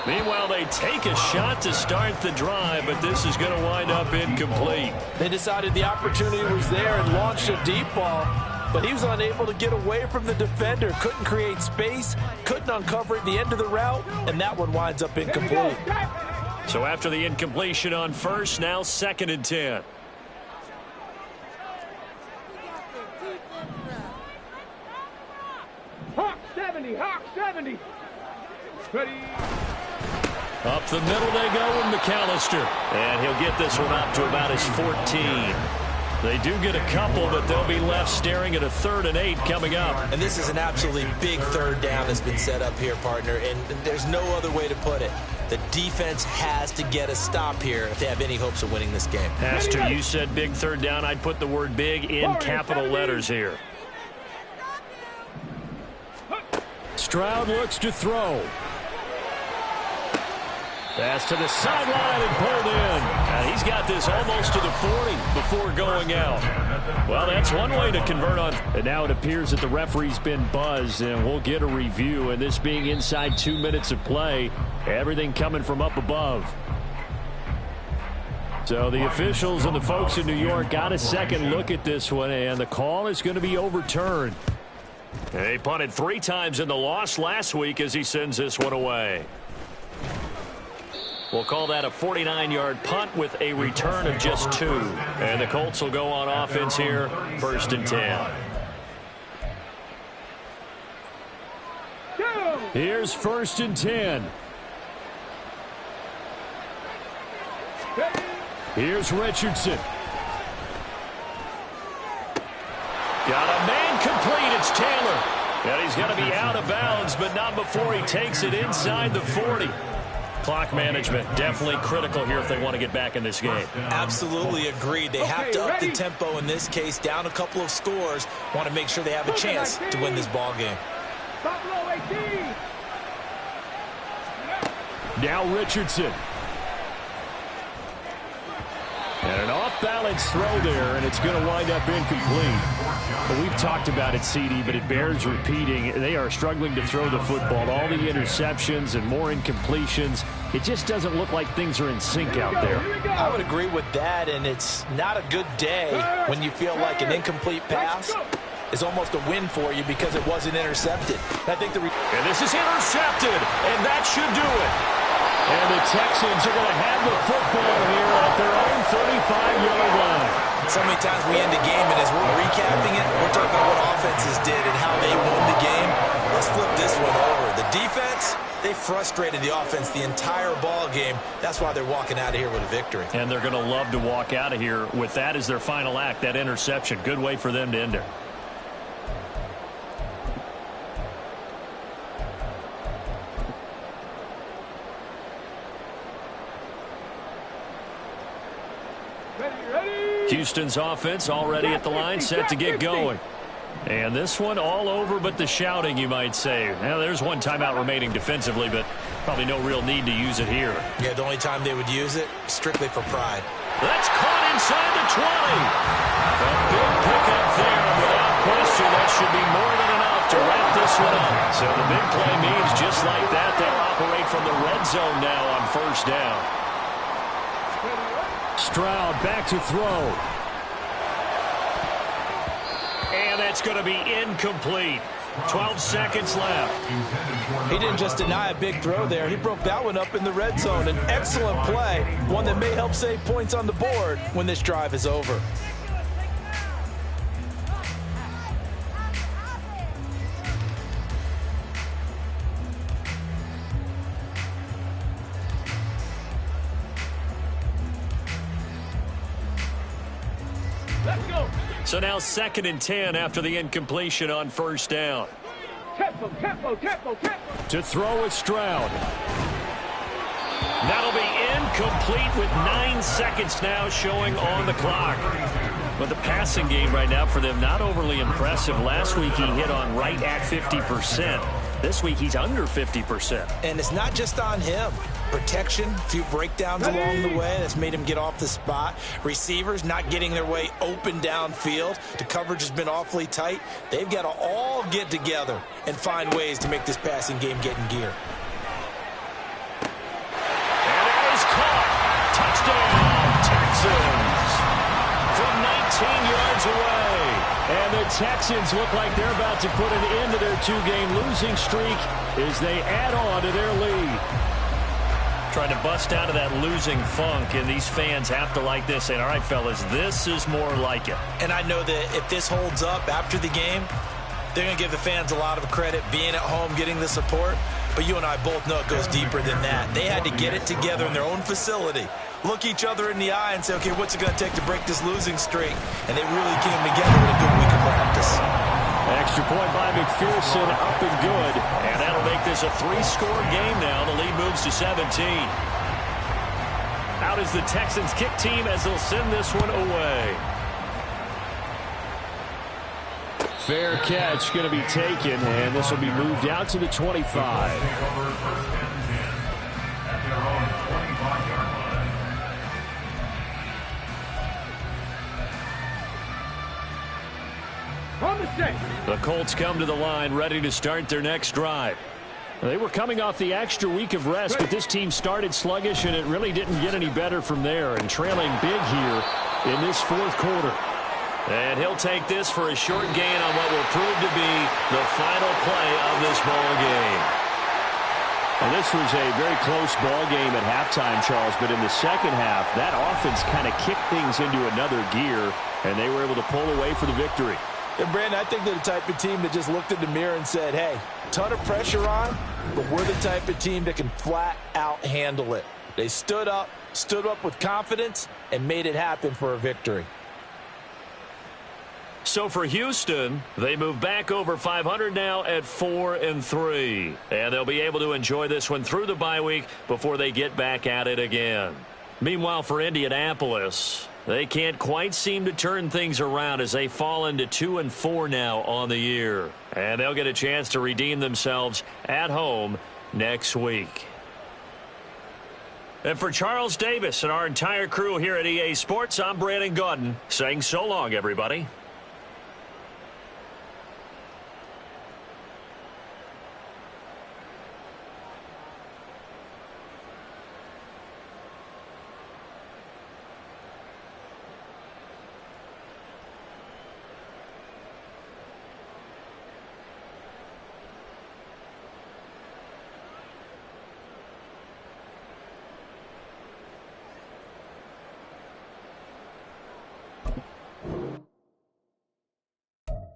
Meanwhile, they take a shot to start the drive, but this is going to wind up incomplete. They decided the opportunity was there and launched a deep ball. but he was unable to get away from the defender. Couldn't create space, couldn't uncover at the end of the route, and that one winds up incomplete. So after the incompletion on first, now 2nd and 10. Hawk 70, Hawk 70. Ready. Up the middle they go with McAllister. And he'll get this one up to about his 14. They do get a couple, but they'll be left staring at a 3rd and 8 coming up. And this is an absolutely big 3rd down that's been set up here, partner, and there's no other way to put it. The defense has to get a stop here if they have any hopes of winning this game. Pastor, you said big 3rd down. I'd put the word big in capital letters here. Stroud looks to throw. Pass to the sideline and pulled in. And he's got this almost to the 40 before going out. Well, that's one way to convert on. And now it appears that the referee's been buzzed, and we'll get a review. And this being inside 2 minutes of play, everything coming from up above. So the officials and the folks in New York got a second look at this one, and the call is going to be overturned. They punted 3 times in the loss last week as he sends this one away. We'll call that a 49-yard punt with a return of just 2. And the Colts will go on offense here, 1st and 10. Here's 1st and 10. Here's Richardson. Got a man complete. It's Taylor. And he's going to be out of bounds, but not before he takes it inside the 40. Clock management definitely critical here if they want to get back in this game. Absolutely agreed. They have to up the tempo in this case, down a couple of scores. Want to make sure they have a chance to win this ball game. Now Richardson. And an off-balance throw there, and it's going to wind up incomplete. Well, we've talked about it, CD, but it bears repeating. They are struggling to throw the football. All the interceptions and more incompletions. It just doesn't look like things are in sync out there. I would agree with that, and it's not a good day when you feel like an incomplete pass is almost a win for you because it wasn't intercepted. I think and this is intercepted, and that should do it. And the Texans are going to have the football here at their own 35-yard line. So many times we end the game, and as we're recapping it, we're talking about what offenses did and how they won the game. Let's flip this one over. The defense, they frustrated the offense the entire ball game. That's why they're walking out of here with a victory. And they're going to love to walk out of here with that as their final act, that interception. Good way for them to end it. Houston's offense already at the line, set to get going. And this one all over but the shouting, you might say. Now, there's one timeout remaining defensively, but probably no real need to use it here. Yeah, the only time they would use it, strictly for pride. That's caught inside the 20. A big pickup there, and without question, that should be more than enough to wrap this one up. So the big play means just like that, they'll operate from the red zone now on 1st down. Stroud back to throw. And that's going to be incomplete. 12 seconds left. He didn't just deny a big throw there. He broke that one up in the red zone. An excellent play. One that may help save points on the board when this drive is over. So now 2nd and 10 after the incompletion on 1st down. Tempo. To throw with Stroud. That'll be incomplete with 9 seconds now showing on the clock. But the passing game right now for them, not overly impressive. Last week he hit on right at 50%. This week he's under 50%. And it's not just on him. Protection, a few breakdowns along the way that's made him get off the spot. Receivers not getting their way open downfield. The coverage has been awfully tight. They've got to all get together and find ways to make this passing game get in gear. And it is caught. Touchdown, Texans. From 19 yards away. And the Texans look like they're about to put an end to their two-game losing streak as they add on to their lead. Trying to bust out of that losing funk, and these fans have to like this. And all right, fellas, this is more like it. And I know that if this holds up after the game, they're going to give the fans a lot of credit being at home, getting the support. But you and I both know it goes deeper than that. They had to get it together in their own facility, look each other in the eye and say, okay, what's it going to take to break this losing streak? And they really came together with a good week of practice. Extra point by McPherson, up and good. And that'll make this a 3-score game now. The lead moves to 17. Out is the Texans kick team as they'll send this one away. Fair catch going to be taken, and this will be moved out to the 25. The Colts come to the line ready to start their next drive. They were coming off the extra week of rest, but this team started sluggish, and it really didn't get any better from there, and trailing big here in this fourth quarter. And he'll take this for a short gain on what will prove to be the final play of this ball game. And this was a very close ball game at halftime, Charles, but in the second half, that offense kind of kicked things into another gear, and they were able to pull away for the victory. And Brandon, I think they're the type of team that just looked in the mirror and said, hey, ton of pressure on, but we're the type of team that can flat out handle it. They stood up with confidence, and made it happen for a victory. So for Houston, they move back over 500 now at 4-3. And they'll be able to enjoy this one through the bye week before they get back at it again. Meanwhile, for Indianapolis, they can't quite seem to turn things around as they fall into 2-4 now on the year. And they'll get a chance to redeem themselves at home next week. And for Charles Davis and our entire crew here at EA Sports, I'm Brandon Gaudin saying so long, everybody.